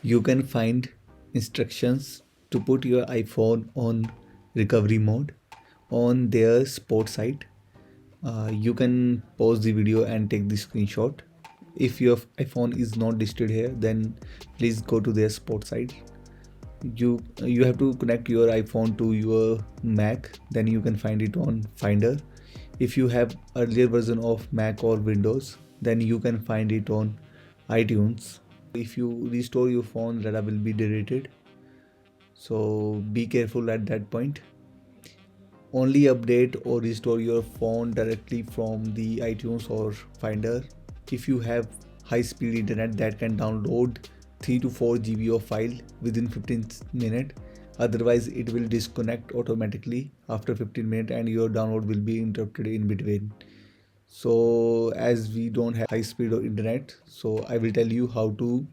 You can find instructions to put your iPhone on recovery mode on their support site. You can pause the video and take the screenshot. If your iPhone is not listed here, then please go to their support site. You have to connect your iPhone to your Mac, then you can find it on Finder. If you have earlier version of Mac or Windows, then you can find it on iTunes. If you restore your phone, data will be deleted, so be careful at that point. Only update or restore your phone directly from the iTunes or Finder. If you have high speed internet that can download 3 to 4 GB of file within 15 minutes, otherwise it will disconnect automatically after 15 minutes and your download will be interrupted in between. So as we don't have high speed of internet, so I will tell you how to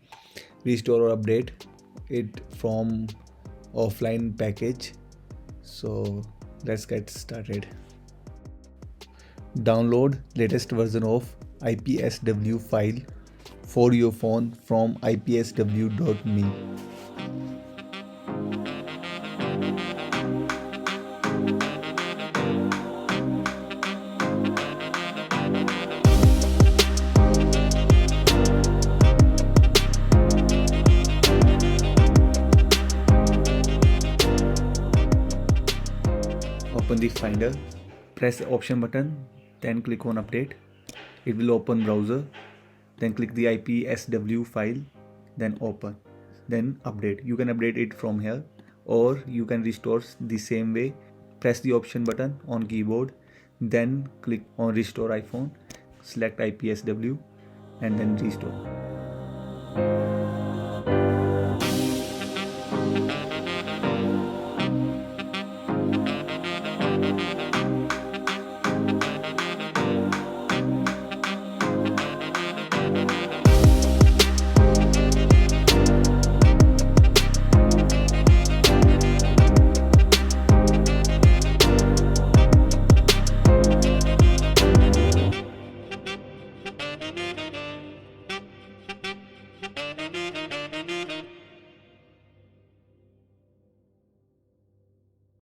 restore or update it from offline package. So let's get started. Download latest version of IPSW file for your phone from ipsw.me. Open the Finder, press the option button, then click on update. It will open browser, then click the IPSW file, then open, then update. You can update it from here or you can restore the same way. Press the option button on keyboard, then click on restore iPhone, select IPSW and then restore.